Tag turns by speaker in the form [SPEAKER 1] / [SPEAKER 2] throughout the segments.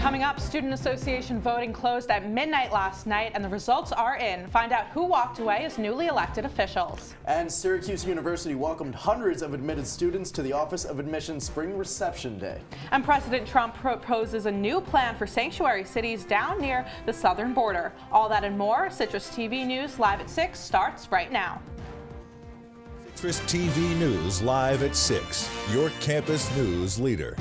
[SPEAKER 1] Coming up, Student Association voting closed at midnight last night and the results are in. Find out who walked away as newly elected officials.
[SPEAKER 2] And Syracuse University welcomed hundreds of admitted students to the Office of Admissions Spring Reception Day.
[SPEAKER 1] And President Trump proposes a new plan for sanctuary cities down near the southern border. All that and more, Citrus TV News Live at 6 starts right now.
[SPEAKER 3] Citrus TV News Live at 6, your campus news leader.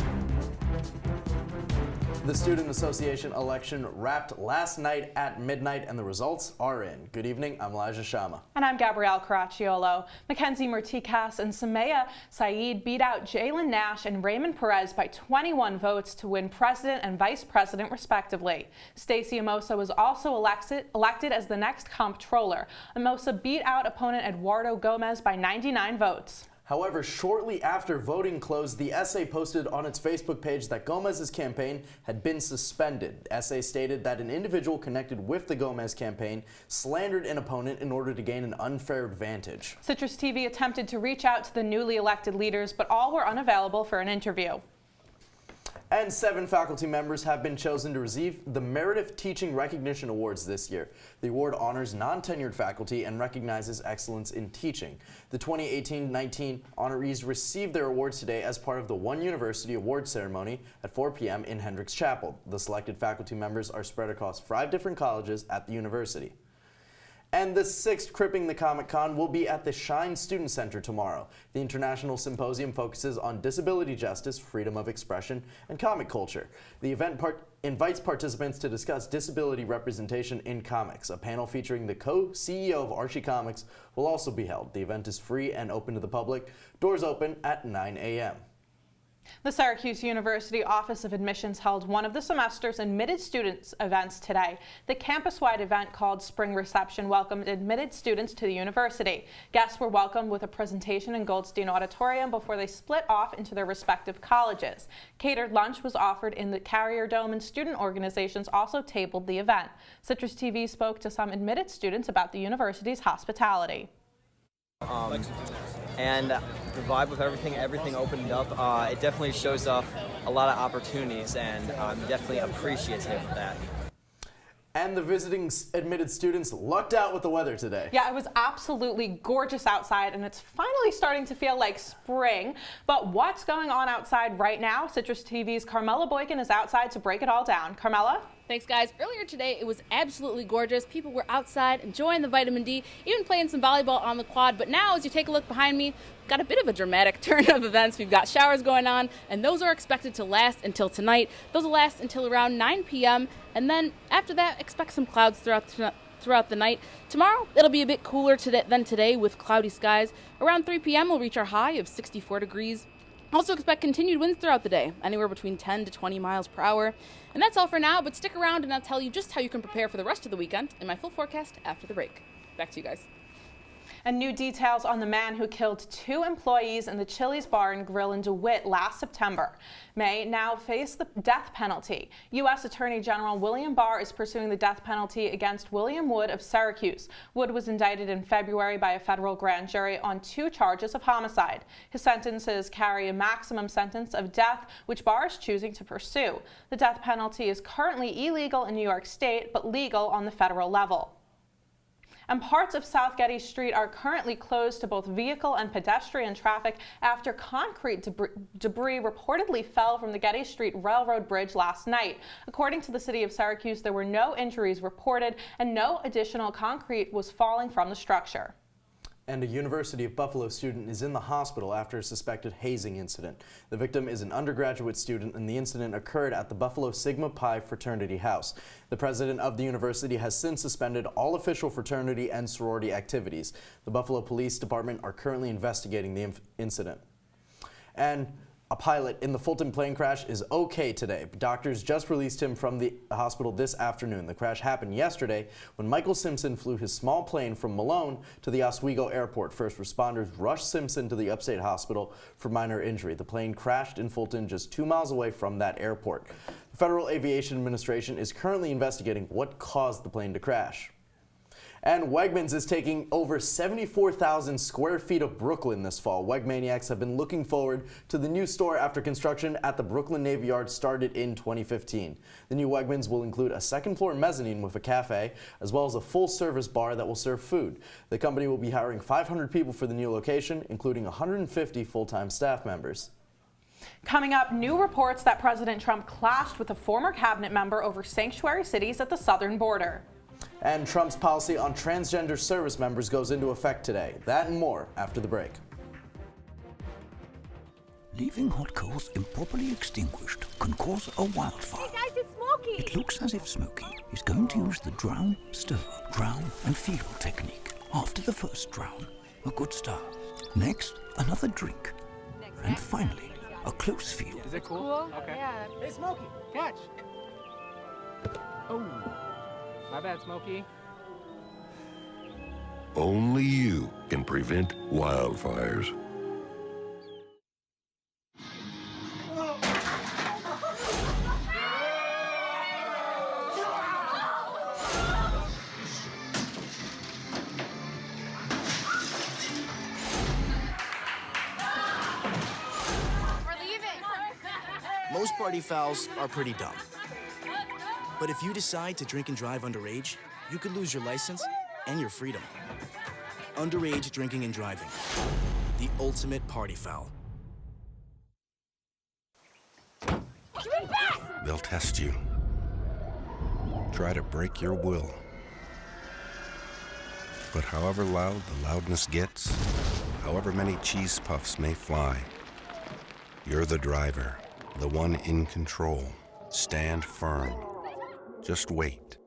[SPEAKER 2] The Student Association election wrapped last night at midnight and the results are in. Good evening, I'm Shama.
[SPEAKER 1] And I'm Gabrielle Caracciolo. Mackenzie Murtikas and Samaya Saeed beat out Jalen Nash and Raymond Perez by 21 votes to win president and vice president respectively. Stacey Amosa was also elected as the next comptroller. Amosa beat out opponent Eduardo Gomez by 99 votes.
[SPEAKER 2] However, shortly after voting closed, the SA posted on its Facebook page that Gomez's campaign had been suspended. SA stated that an individual connected with the Gomez campaign slandered an opponent in order to gain an unfair advantage.
[SPEAKER 1] Citrus TV attempted to reach out to the newly elected leaders, but all were unavailable for an interview.
[SPEAKER 2] And 7 faculty members have been chosen to receive the Meritive Teaching Recognition Awards this year. The award honors non-tenured faculty and recognizes excellence in teaching. The 2018-19 honorees received their awards today as part of the One University Awards ceremony at 4 p.m. in Hendricks Chapel. The selected faculty members are spread across 5 different colleges at the university. And the 6th Cripping the Comic Con will be at the Shine Student Center tomorrow. The international symposium focuses on disability justice, freedom of expression, and comic culture. The event invites participants to discuss disability representation in comics. A panel featuring the co-CEO of Archie Comics will also be held. The event is free and open to the public. Doors open at 9 a.m.
[SPEAKER 1] The Syracuse University Office of Admissions held one of the semester's admitted students events today. The campus-wide event called Spring Reception welcomed admitted students to the university. Guests were welcomed with a presentation in Goldstein Auditorium before they split off into their respective colleges. Catered lunch was offered in the Carrier Dome and student organizations also tabled the event. Citrus TV spoke to some admitted students about the university's hospitality.
[SPEAKER 4] And the vibe with everything opened up. It definitely shows off a lot of opportunities, and I'm definitely appreciative of that.
[SPEAKER 2] And the visiting admitted students lucked out with the weather today.
[SPEAKER 1] Yeah, it was absolutely gorgeous outside, and it's finally starting to feel like spring. But what's going on outside right now? Citrus TV's Carmella Boykin is outside to break it all down. Carmella?
[SPEAKER 5] Thanks, guys. Earlier today, it was absolutely gorgeous. People were outside enjoying the vitamin D, even playing some volleyball on the quad. But now, as you take a look behind me, we've got a bit of a dramatic turn of events. We've got showers going on, and those are expected to last until tonight. Those will last until around 9 p.m. And then after that, expect some clouds throughout the night. Tomorrow, it'll be a bit cooler than today with cloudy skies. Around 3 p.m., we'll reach our high of 64 degrees. Also expect continued winds throughout the day, anywhere between 10 to 20 miles per hour. And that's all for now, but stick around and I'll tell you just how you can prepare for the rest of the weekend in my full forecast after the break. Back to you guys.
[SPEAKER 1] And new details on the man who killed 2 employees in the Chili's Bar and Grill in DeWitt last September may now face the death penalty. U.S. Attorney General William Barr is pursuing the death penalty against William Wood of Syracuse. Wood was indicted in February by a federal grand jury on 2 charges of homicide. His sentences carry a maximum sentence of death, which Barr is choosing to pursue. The death penalty is currently illegal in New York State, but legal on the federal level. And parts of South Getty Street are currently closed to both vehicle and pedestrian traffic after concrete debris reportedly fell from the Getty Street Railroad Bridge last night. According to the city of Syracuse, there were no injuries reported and no additional concrete was falling from the structure.
[SPEAKER 2] And a University of Buffalo student is in the hospital after a suspected hazing incident. The victim is an undergraduate student and the incident occurred at the Buffalo Sigma Pi fraternity house. The president of the university has since suspended all official fraternity and sorority activities. The Buffalo Police Department are currently investigating the incident. And a pilot in the Fulton plane crash is okay today. Doctors just released him from the hospital this afternoon. The crash happened yesterday when Michael Simpson flew his small plane from Malone to the Oswego airport. First responders rushed Simpson to the upstate hospital for minor injury. The plane crashed in Fulton, just 2 miles away from that airport. The Federal Aviation Administration is currently investigating what caused the plane to crash. And Wegmans is taking over 74,000 square feet of Brooklyn this fall. Wegmaniacs have been looking forward to the new store after construction at the Brooklyn Navy Yard started in 2015. The new Wegmans will include a second-floor mezzanine with a cafe, as well as a full-service bar that will serve food. The company will be hiring 500 people for the new location, including 150 full-time staff members.
[SPEAKER 1] Coming up, new reports that President Trump clashed with a former cabinet member over sanctuary cities at the southern border.
[SPEAKER 2] And Trump's policy on transgender service members goes into effect today. That and more after the break.
[SPEAKER 6] Leaving hot coals improperly extinguished can cause a wildfire.
[SPEAKER 7] Hey guys, it's Smokey!
[SPEAKER 6] It looks as if Smokey is going to use the drown, stir, drown and feel technique. After the first drown, a good start. Next, another drink. And finally, a close feel.
[SPEAKER 8] Is it cool? Okay.
[SPEAKER 7] Yeah.
[SPEAKER 8] Hey, Smokey, catch! Oh, my bad, Smokey.
[SPEAKER 9] Only you can prevent wildfires.
[SPEAKER 10] Most party fouls are pretty dumb. But if you decide to drink and drive underage, you could lose your license and your freedom. Underage drinking and driving. The ultimate party foul.
[SPEAKER 9] They'll test you. Try to break your will. But however loud the loudness gets, however many cheese puffs may fly, you're the driver, the one in control. Stand firm. Just wait.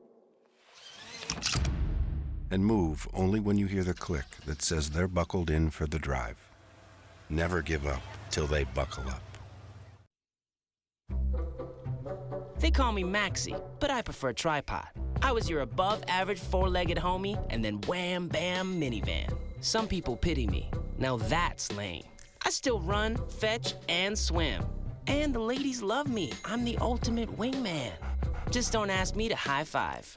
[SPEAKER 9] And move only when you hear the click that says they're buckled in for the drive. Never give up till they buckle up.
[SPEAKER 11] They call me Maxie, but I prefer tripod. I was your above-average four-legged homie, and then wham, bam, minivan. Some people pity me. Now that's lame. I still run, fetch, and swim. And the ladies love me. I'm the ultimate wingman. Just don't ask me to high five.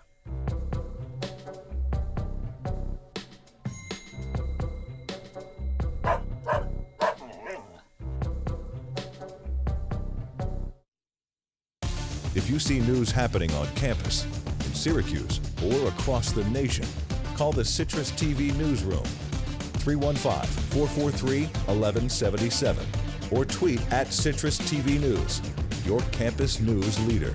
[SPEAKER 3] If you see news happening on campus, in Syracuse, or across the nation, call the Citrus TV Newsroom, 315-443-1177, or tweet at Citrus TV News, your campus news leader.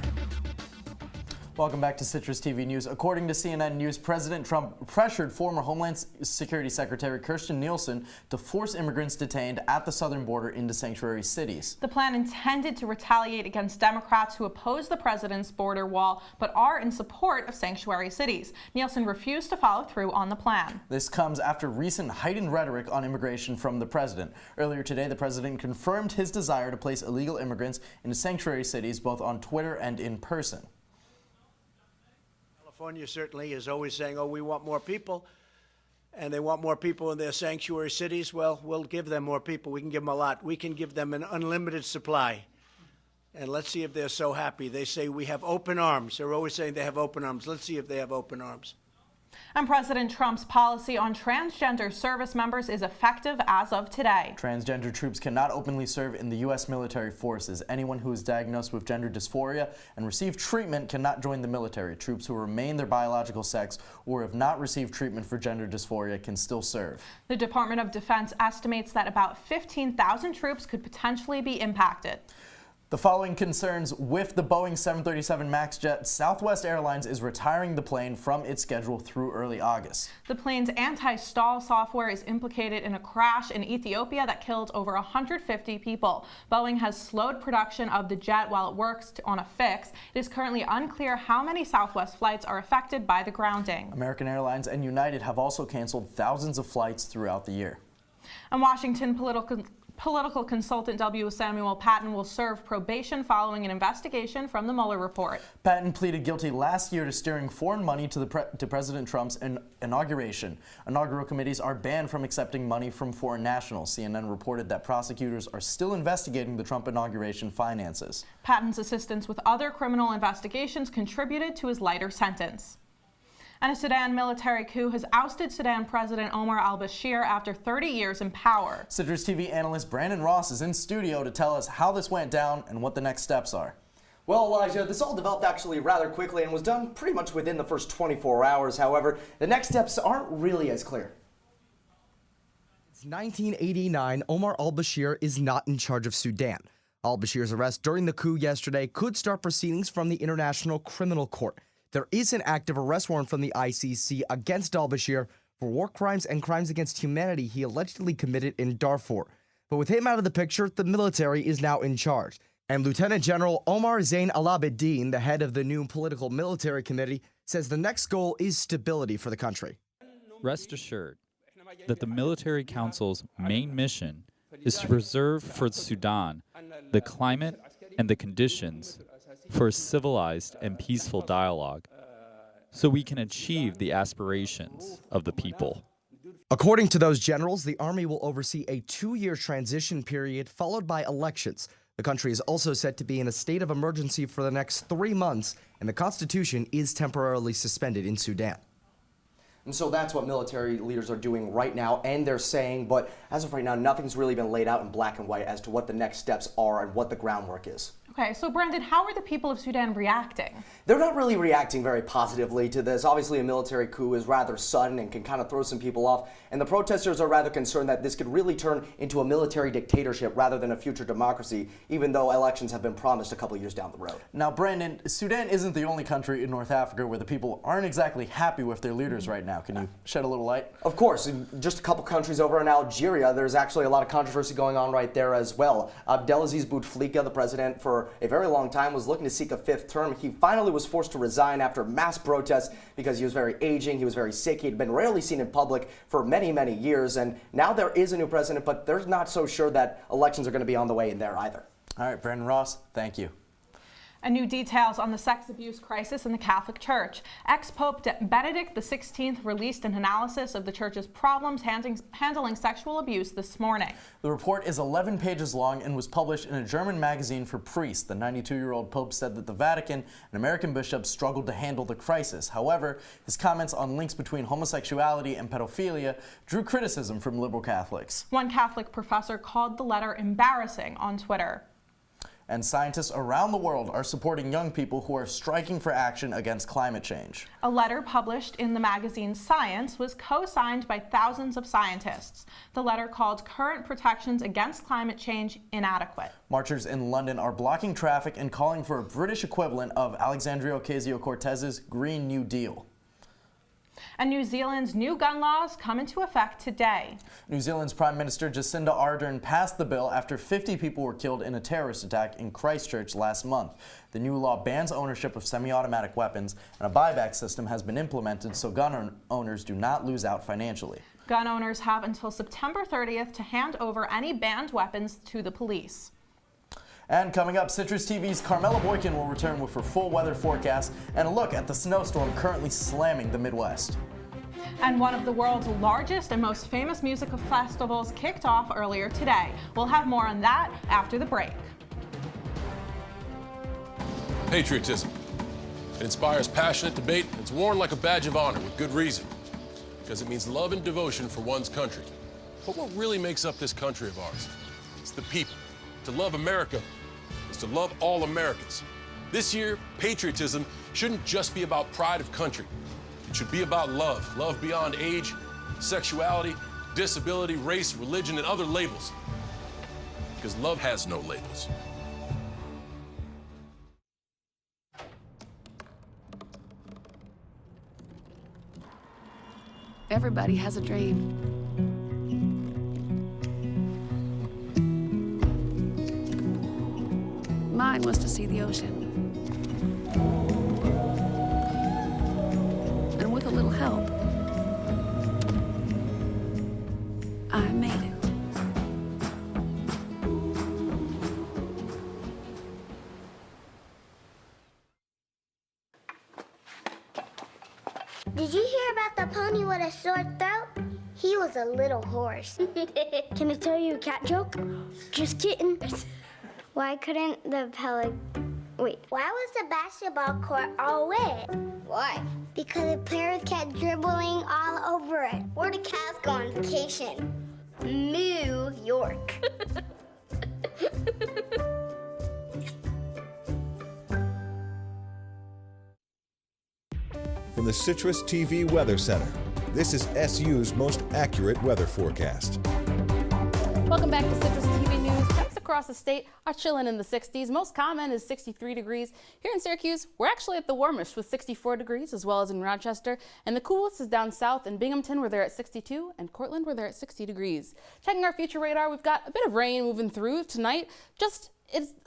[SPEAKER 2] Welcome back to Citrus TV News. According to CNN News, President Trump pressured former Homeland Security Secretary Kirstjen Nielsen to force immigrants detained at the southern border into sanctuary cities.
[SPEAKER 1] The plan intended to retaliate against Democrats who oppose the president's border wall but are in support of sanctuary cities. Nielsen refused to follow through on the plan.
[SPEAKER 2] This comes after recent heightened rhetoric on immigration from the president. Earlier today, the president confirmed his desire to place illegal immigrants into sanctuary cities both on Twitter and in person.
[SPEAKER 12] California certainly is always saying, oh, we want more people, and they want more people in their sanctuary cities. Well, we'll give them more people. We can give them a lot. We can give them an unlimited supply. And let's see if they're so happy. They say we have open arms. They're always saying they have open arms. Let's see if they have open arms.
[SPEAKER 1] And President Trump's policy on transgender service members is effective as of today.
[SPEAKER 2] Transgender troops cannot openly serve in the U.S. military forces. Anyone who is diagnosed with gender dysphoria and received treatment cannot join the military. Troops who remain their biological sex or have not received treatment for gender dysphoria can still serve.
[SPEAKER 1] The Department of Defense estimates that about 15,000 troops could potentially be impacted.
[SPEAKER 2] The following concerns with the Boeing 737 MAX jet. Southwest Airlines is retiring the plane from its schedule through early August.
[SPEAKER 1] The plane's anti-stall software is implicated in a crash in Ethiopia that killed over 150 people. Boeing has slowed production of the jet while it works on a fix. It is currently unclear how many Southwest flights are affected by the grounding.
[SPEAKER 2] American Airlines and United have also canceled thousands of flights throughout the year.
[SPEAKER 1] And Washington political consultant W. Samuel Patton will serve probation following an investigation from the Mueller report.
[SPEAKER 2] Patton pleaded guilty last year to steering foreign money to President Trump's inauguration. Inaugural committees are banned from accepting money from foreign nationals. CNN reported that prosecutors are still investigating the Trump inauguration finances.
[SPEAKER 1] Patton's assistance with other criminal investigations contributed to his lighter sentence. And a Sudan military coup has ousted Sudan President Omar al-Bashir after 30 years in power.
[SPEAKER 2] Citrus TV analyst Brandon Ross is in studio to tell us how this went down and what the next steps are.
[SPEAKER 7] Well, Elijah, this all developed actually rather quickly and was done pretty much within the first 24 hours. However, the next steps aren't really as clear.
[SPEAKER 13] It's 1989. Omar al-Bashir is not in charge of Sudan. Al-Bashir's arrest during the coup yesterday could start proceedings from the International Criminal Court. There is an active arrest warrant from the ICC against al-Bashir for war crimes and crimes against humanity he allegedly committed in Darfur. But with him out of the picture, the military is now in charge. And Lieutenant General Omar Zain al-Abidine, the head of the new political military committee, says the next goal is stability for the country.
[SPEAKER 14] Rest assured that the military council's main mission is to preserve for Sudan the climate and the conditions for a civilized and peaceful dialogue so we can achieve the aspirations of the people.
[SPEAKER 13] According to those generals, the army will oversee a 2-year transition period followed by elections. The country is also set to be in a state of emergency for the next 3 months, and the constitution is temporarily suspended in Sudan.
[SPEAKER 7] And so that's what military leaders are doing right now, and they're saying, but as of right now, nothing's really been laid out in black and white as to what the next steps are and what the groundwork is.
[SPEAKER 1] Okay, so Brandon, how are the people of Sudan reacting?
[SPEAKER 7] They're not really reacting very positively to this. Obviously, a military coup is rather sudden and can kind of throw some people off, and the protesters are rather concerned that this could really turn into a military dictatorship rather than a future democracy, even though elections have been promised a couple years down the road.
[SPEAKER 2] Now, Brandon, Sudan isn't the only country in North Africa where the people aren't exactly happy with their leaders right now. Can you shed a little light?
[SPEAKER 7] Of course. In just a couple countries over in Algeria, there's actually a lot of controversy going on right there as well. Abdelaziz Bouteflika, the president, for a very long time was looking to seek a 5th term. He finally was forced to resign after mass protests because he was very aging, he was very sick, he'd been rarely seen in public for many, many years, and now there is a new president, but they're not so sure that elections are going to be on the way in there either.
[SPEAKER 2] All right, Brandon Ross, thank you.
[SPEAKER 1] And new details on the sex abuse crisis in the Catholic Church. Ex-Pope Benedict XVI released an analysis of the Church's problems handling sexual abuse this morning.
[SPEAKER 2] The report is 11 pages long and was published in a German magazine for priests. The 92-year-old Pope said that the Vatican and American bishops struggled to handle the crisis. However, his comments on links between homosexuality and pedophilia drew criticism from liberal Catholics.
[SPEAKER 1] One Catholic professor called the letter embarrassing on Twitter.
[SPEAKER 2] And scientists around the world are supporting young people who are striking for action against climate change.
[SPEAKER 1] A letter published in the magazine Science was co-signed by thousands of scientists. The letter called current protections against climate change inadequate.
[SPEAKER 2] Marchers in London are blocking traffic and calling for a British equivalent of Alexandria Ocasio-Cortez's Green New Deal.
[SPEAKER 1] And New Zealand's new gun laws come into effect today.
[SPEAKER 2] New Zealand's Prime Minister Jacinda Ardern passed the bill after 50 people were killed in a terrorist attack in Christchurch last month. The new law bans ownership of semi-automatic weapons, and a buyback system has been implemented so gun owners do not lose out financially.
[SPEAKER 1] Gun owners have until September 30th to hand over any banned weapons to the police.
[SPEAKER 2] And coming up, Citrus TV's Carmella Boykin will return with her full weather forecast and a look at the snowstorm currently slamming the Midwest.
[SPEAKER 1] And one of the world's largest and most famous musical festivals kicked off earlier today. We'll have more on that after the break.
[SPEAKER 15] Patriotism. It inspires passionate debate. It's worn like a badge of honor with good reason, because it means love and devotion for one's country. But what really makes up this country of ours? It's the people. To love America is to love all Americans. This year, patriotism shouldn't just be about pride of country. It should be about love. Love beyond age, sexuality, disability, race, religion, and other labels. Because love has no labels.
[SPEAKER 16] Everybody has a dream. Mine was to see the ocean. And with a little help, I made it.
[SPEAKER 17] Did you hear about the pony with a sore throat? He was a little horse. Can I tell you a cat joke? Just kidding. Why couldn't the why was the basketball court all wet? Why? Because the parrots kept dribbling all over it. Where do cats go on vacation? New York.
[SPEAKER 3] From the Citrus TV Weather Center, this is SU's most accurate weather forecast.
[SPEAKER 5] Welcome back to Citrus TV News. Temps across the state are chilling in the 60s. Most common is 63 degrees. Here in Syracuse, we're actually at the warmest with 64 degrees, as well as in Rochester. And the coolest is down south in Binghamton, where they're at 62, and Cortland, where they're at 60 degrees. Checking our future radar, we've got a bit of rain moving through tonight.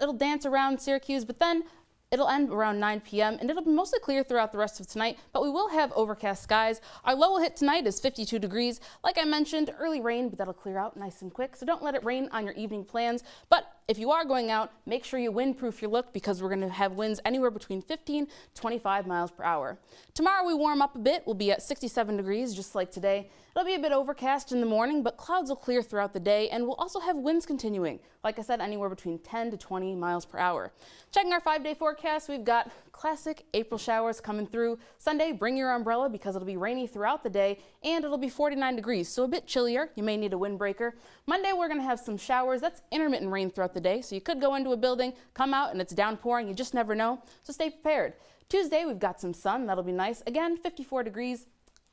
[SPEAKER 5] It'll dance around Syracuse, but then it'll end around 9 p.m. and it'll be mostly clear throughout the rest of tonight, but we will have overcast skies. Our low will hit tonight is 52 degrees. Like I mentioned, early rain, but that'll clear out nice and quick, so don't let it rain on your evening plans. But if you are going out, make sure you windproof your look because we're going to have winds anywhere between 15 to 25 miles per hour. Tomorrow we warm up a bit. We'll be at 67 degrees, just like today. It'll be a bit overcast in the morning, but clouds will clear throughout the day, and we'll also have winds continuing. Like I said, anywhere between 10 to 20 miles per hour. Checking our 5-day forecast, we've got classic April showers coming through. Sunday, bring your umbrella because it'll be rainy throughout the day, and it'll be 49 degrees, so a bit chillier. You may need a windbreaker. Monday, we're going to have some showers. That's intermittent rain throughout the day, so you could go into a building, come out, and it's downpouring. You just never know, so stay prepared. Tuesday, we've got some sun. That'll be nice. Again, 54 degrees.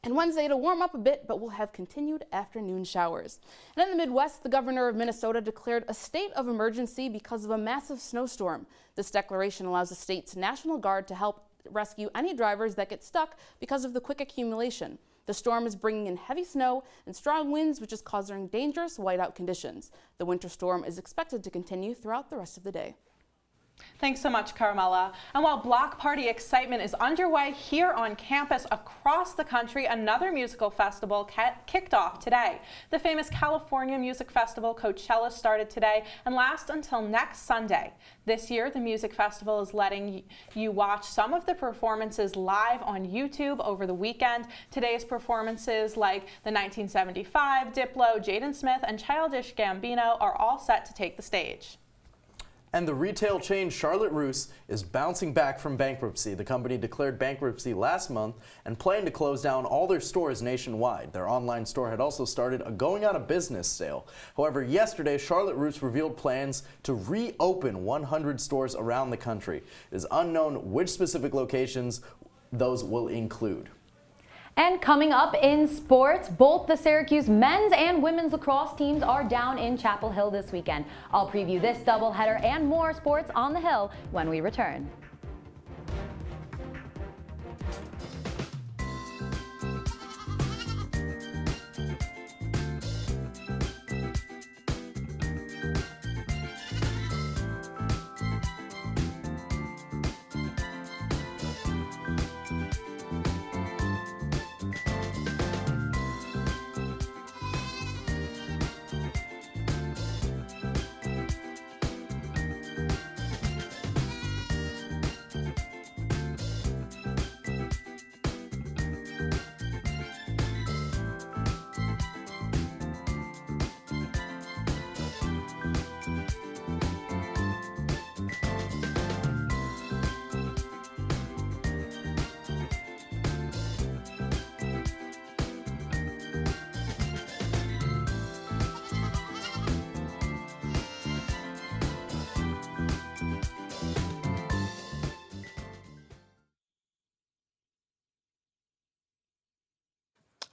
[SPEAKER 5] And Wednesday, it'll warm up a bit, but we'll have continued afternoon showers. And in the Midwest, the governor of Minnesota declared a state of emergency because of a massive snowstorm. This declaration allows the state's National Guard to help rescue any drivers that get stuck because of the quick accumulation. The storm is bringing in heavy snow and strong winds, which is causing dangerous whiteout conditions. The winter storm is expected to continue throughout the rest of the day.
[SPEAKER 1] Thanks so much, Carmella. And while block party excitement is underway here on campus across the country, another musical festival kicked off today. The famous California Music Festival, Coachella, started today and lasts until next Sunday. This year, the music festival is letting you watch some of the performances live on YouTube over the weekend. Today's performances, like the 1975, Diplo, Jaden Smith, and Childish Gambino, are all set to take the stage.
[SPEAKER 2] And the retail chain Charlotte Russe is bouncing back from bankruptcy. The company declared bankruptcy last month and planned to close down all their stores nationwide. Their online store had also started a going out of business sale. However, yesterday, Charlotte Russe revealed plans to reopen 100 stores around the country. It is unknown which specific locations those will include.
[SPEAKER 18] And coming up in sports, both the Syracuse men's and women's lacrosse teams are down in Chapel Hill this weekend. I'll preview this doubleheader and more sports on the Hill when we return.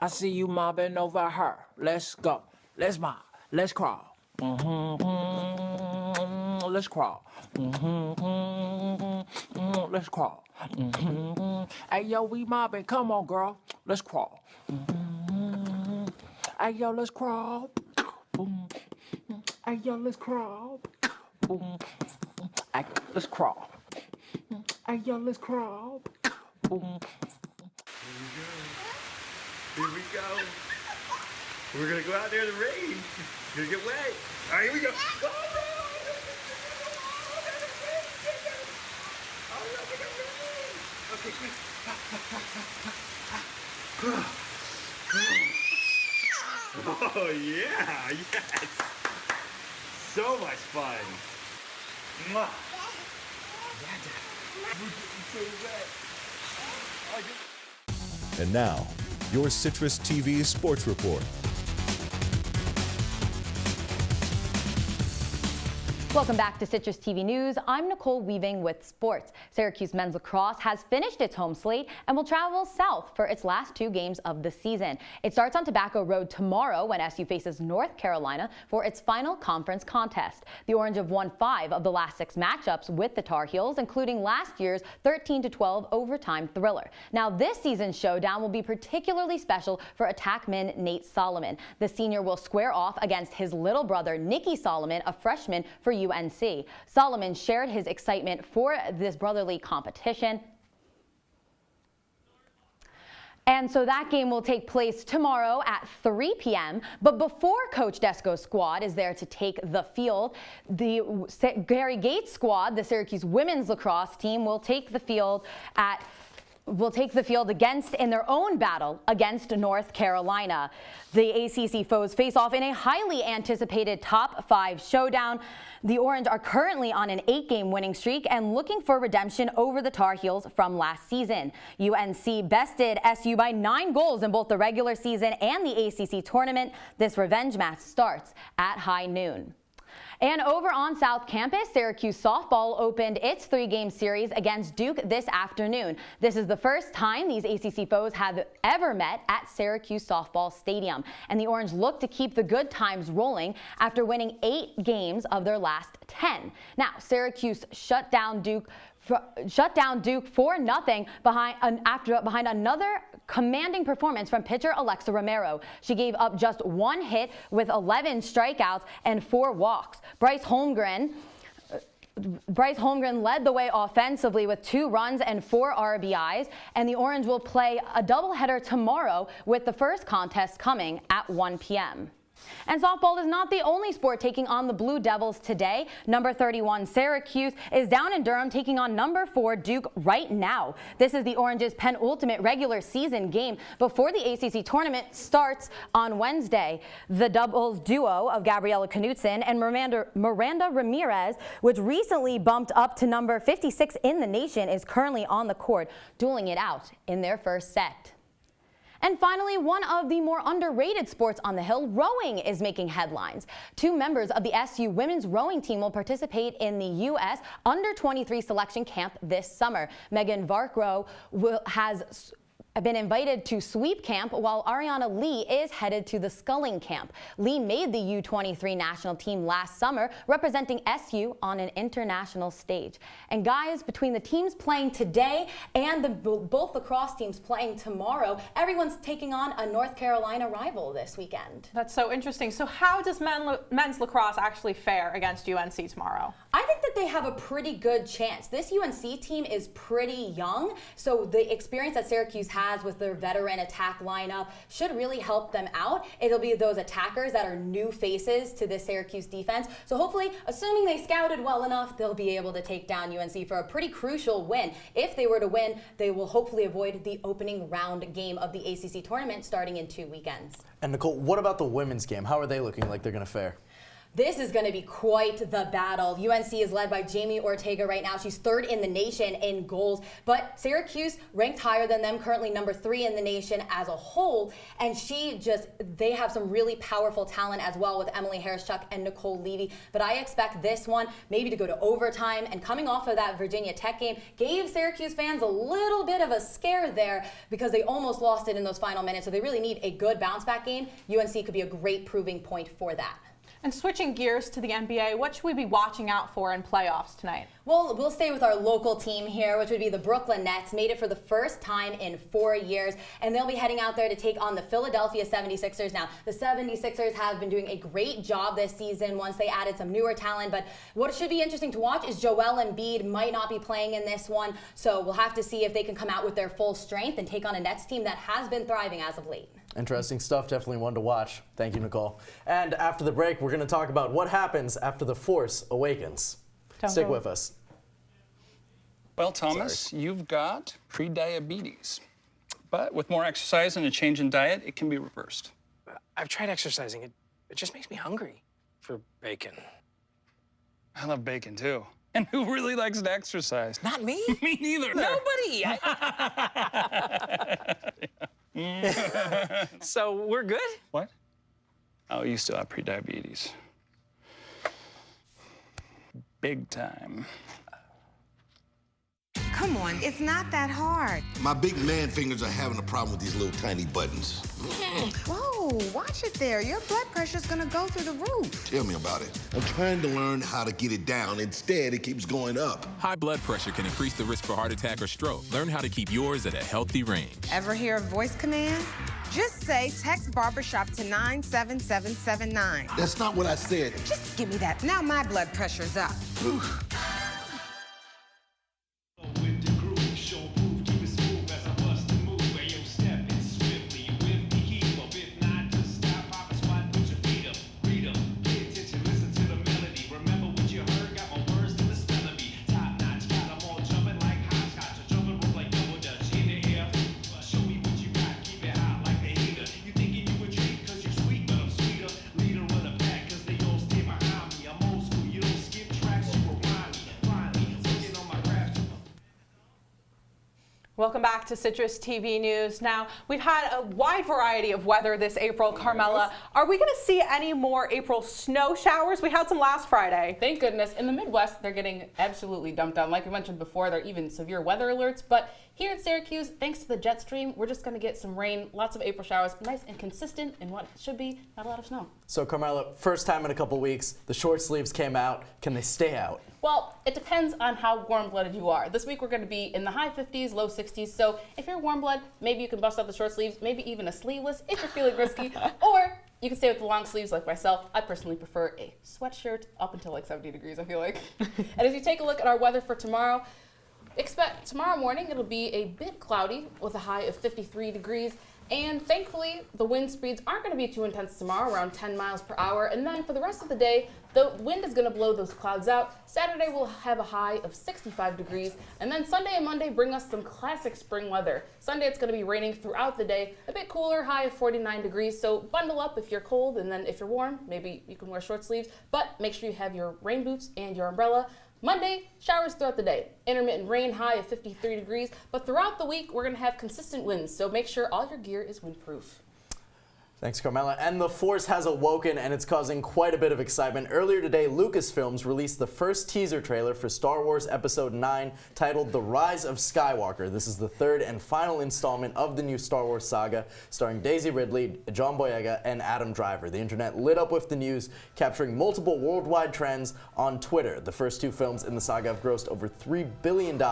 [SPEAKER 19] I see you mobbing over her. Let's go. Let's mob. Let's crawl. Let's crawl. Let's crawl. Hey, yo, we mobbing. Come on, girl. Let's crawl. Hey, yo, let's crawl. Hey, yo, let's crawl. Hey, let's crawl. Hey, yo, let's crawl.
[SPEAKER 20] Here we go. We're gonna go out there in the rain. You're gonna get wet. All right, here we go. Okay, quick. Oh yeah, yes. So much fun. Mwah. Yeah, Dad. We're getting so wet.
[SPEAKER 3] And now, your Citrus TV Sports Report.
[SPEAKER 18] Welcome back to Citrus TV News. I'm Nicole Weaving with sports. Syracuse men's lacrosse has finished its home slate and will travel south for its last 2 games of the season. It starts on Tobacco Road tomorrow when SU faces North Carolina for its final conference contest. The Orange have won 5 of the last 6 matchups with the Tar Heels, including last year's 13-12 overtime thriller. Now, this season's showdown will be particularly special for attackman Nate Solomon. The senior will square off against his little brother, Nicky Solomon, a freshman for UNC. Solomon shared his excitement for this brotherly competition. And so that game will take place tomorrow at 3 p.m. But before Coach Desko's squad is there to take the field, the Gary Gates squad, the Syracuse women's lacrosse team, will take the field against in their own battle against North Carolina. The ACC foes face off in a highly anticipated top 5 showdown. The Orange are currently on an 8-game winning streak and looking for redemption over the Tar Heels from last season. UNC bested SU by 9 goals in both the regular season and the ACC tournament. This revenge match starts at high noon. And over on South Campus, Syracuse softball opened its 3-game series against Duke this afternoon. This is the first time these ACC foes have ever met at Syracuse Softball Stadium. And the Orange look to keep the good times rolling after winning 8 games of their last 10. Now, Syracuse shut down Duke 4-0 behind another commanding performance from pitcher Alexa Romero. She gave up just 1 hit with 11 strikeouts and 4 walks. Bryce Holmgren led the way offensively with 2 runs and 4 RBIs, and the Orange will play a doubleheader tomorrow with the first contest coming at 1 p.m. And softball is not the only sport taking on the Blue Devils today. Number 31 Syracuse is down in Durham taking on number 4 Duke right now. This is the Orange's penultimate regular season game before the ACC tournament starts on Wednesday. The doubles duo of Gabrielle Knutson and Miranda Ramirez, which recently bumped up to number 56 in the nation, is currently on the court, dueling it out in their first set. And finally, one of the more underrated sports on the Hill, rowing, is making headlines. 2 members of the SU women's rowing team will participate in the U.S. Under-23 selection camp this summer. Megan Varkrow has been invited to sweep camp, while Ariana Lee is headed to the sculling camp. Lee made the U23 national team last summer, representing SU on an international stage. And guys, between the teams playing today and both lacrosse teams playing tomorrow, everyone's taking on a North Carolina rival this weekend.
[SPEAKER 1] That's so interesting. So how does men's lacrosse actually fare against UNC tomorrow?
[SPEAKER 18] I think that they have a pretty good chance. This UNC team is pretty young, so the experience that Syracuse has with their veteran attack lineup should really help them out. It'll be those attackers that are new faces to the Syracuse defense. So hopefully, assuming they scouted well enough, they'll be able to take down UNC for a pretty crucial win. If they were to win, they will hopefully avoid the opening round game of the ACC tournament starting in 2 weekends.
[SPEAKER 2] And Nicole, what about the women's game? How are they looking like they're going to fare?
[SPEAKER 18] This is going to be quite the battle. UNC is led by Jamie Ortega right now. She's 3rd in the nation in goals, but Syracuse ranked higher than them, currently number 3 in the nation as a whole. And they have some really powerful talent as well with Emily Harris-Chuck and Nicole Levy. But I expect this one maybe to go to overtime. And coming off of that Virginia Tech game gave Syracuse fans a little bit of a scare there because they almost lost it in those final minutes. So they really need a good bounce back game. UNC could be a great proving point for that.
[SPEAKER 1] And switching gears to the NBA, what should we be watching out for in playoffs tonight?
[SPEAKER 18] Well, we'll stay with our local team here, which would be the Brooklyn Nets. Made it for the first time in 4 years, and they'll be heading out there to take on the Philadelphia 76ers. Now, the 76ers have been doing a great job this season once they added some newer talent, but what should be interesting to watch is Joel Embiid might not be playing in this one, so we'll have to see if they can come out with their full strength and take on a Nets team that has been thriving as of late.
[SPEAKER 2] Interesting stuff, definitely one to watch. Thank you, Nicole. And after the break, we're going to talk about what happens after the Force awakens. Stick with us.
[SPEAKER 21] Well, Thomas, you've got pre-diabetes. But with more exercise and a change in diet, it can be reversed.
[SPEAKER 22] I've tried exercising. It just makes me hungry for bacon.
[SPEAKER 21] I love bacon, too. And who really likes to exercise?
[SPEAKER 22] Not me.
[SPEAKER 21] Me neither.
[SPEAKER 22] Nobody.
[SPEAKER 21] Yeah.
[SPEAKER 22] So we're good?
[SPEAKER 21] What? Oh, you still have prediabetes. Big time.
[SPEAKER 4] Come on, it's not that hard.
[SPEAKER 6] My big man fingers are having a problem with these little tiny buttons.
[SPEAKER 4] Whoa, watch it there. Your blood pressure's gonna go through the roof.
[SPEAKER 6] Tell me about it. I'm trying to learn how to get it down. Instead, it keeps going up.
[SPEAKER 23] High blood pressure can increase the risk for heart attack or stroke. Learn how to keep yours at a healthy range.
[SPEAKER 4] Ever hear a voice command? Just say text barbershop to 97779.
[SPEAKER 6] That's not what I said.
[SPEAKER 4] Just give me that. Now my blood pressure's up.
[SPEAKER 1] Welcome back to Citrus TV News. Now, we've had a wide variety of weather this April. Carmella, are we going to see any more April snow showers? We had some last Friday.
[SPEAKER 5] Thank goodness. In the Midwest, they're getting absolutely dumped on. Like we mentioned before, there are even severe weather alerts. But here in Syracuse, thanks to the jet stream, we're just going to get some rain, lots of April showers, nice and consistent in what should be not a lot of snow.
[SPEAKER 2] So, Carmella, first time in a couple weeks, the short sleeves came out. Can they stay out?
[SPEAKER 5] Well, it depends on how warm-blooded you are. This week we're going to be in the high 50s, low 60s. So if you're warm-blood, maybe you can bust out the short sleeves, maybe even a sleeveless if you're feeling risky. Or you can stay with the long sleeves like myself. I personally prefer a sweatshirt up until like 70 degrees, I feel like. And if you take a look at our weather for tomorrow, expect tomorrow morning it'll be a bit cloudy with a high of 53 degrees. And thankfully, the wind speeds aren't going to be too intense tomorrow, around 10 miles per hour. And then for the rest of the day, the wind is going to blow those clouds out. Saturday will have a high of 65 degrees. And then Sunday and Monday bring us some classic spring weather. Sunday, it's going to be raining throughout the day, a bit cooler, high of 49 degrees. So bundle up if you're cold, and then if you're warm, maybe you can wear short sleeves. But make sure you have your rain boots and your umbrella. Monday, showers throughout the day. Intermittent rain, high of 53 degrees. But throughout the week, we're going to have consistent winds, so make sure all your gear is windproof.
[SPEAKER 2] Thanks, Carmella. And the force has awoken, and it's causing quite a bit of excitement. Earlier today, Lucasfilms released the first teaser trailer for Star Wars Episode 9, titled The Rise of Skywalker. This is the third and final installment of the new Star Wars saga, starring Daisy Ridley, John Boyega, and Adam Driver. The internet lit up with the news, capturing multiple worldwide trends on Twitter. The first two films in the saga have grossed over $3 billion,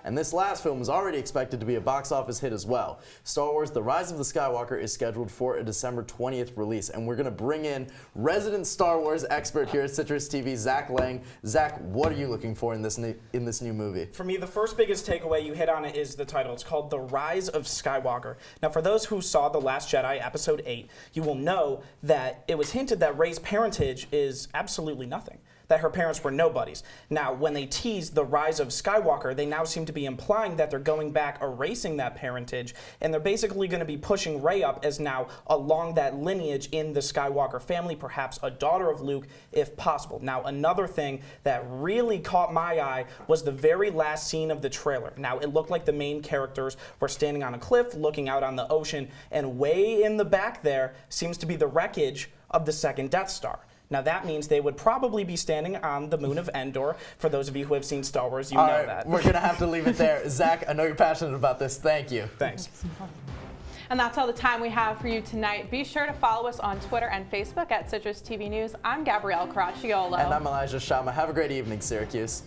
[SPEAKER 2] and this last film is already expected to be a box office hit as well. Star Wars The Rise of the Skywalker is scheduled for a December 20th release, and we're going to bring in resident Star Wars expert here at Citrus TV, Zach Lang. Zach, what are you looking for in this new movie?
[SPEAKER 24] For me, the first biggest takeaway, you hit on it, is the title. It's called The Rise of Skywalker. Now, for those who saw The Last Jedi, Episode 8, you will know that it was hinted that Rey's parentage is absolutely nothing, that her parents were nobodies. Now, when they teased The Rise of Skywalker, they now seem to be implying that they're going back, erasing that parentage, and they're basically going to be pushing Rey up as now along that lineage in the Skywalker family, perhaps a daughter of Luke, if possible. Now, another thing that really caught my eye was the very last scene of the trailer. Now, it looked like the main characters were standing on a cliff, looking out on the ocean, and way in the back there seems to be the wreckage of the second Death Star. Now, that means they would probably be standing on the moon of Endor. For those of you who have seen Star Wars, you know that.
[SPEAKER 2] We're going to have to leave it there. Zach, I know you're passionate about this. Thank you.
[SPEAKER 24] Thanks.
[SPEAKER 1] And that's all the time we have for you tonight. Be sure to follow us on Twitter and Facebook at Citrus TV News. I'm Gabrielle Caracciolo.
[SPEAKER 2] And I'm Elijah Shama. Have a great evening, Syracuse.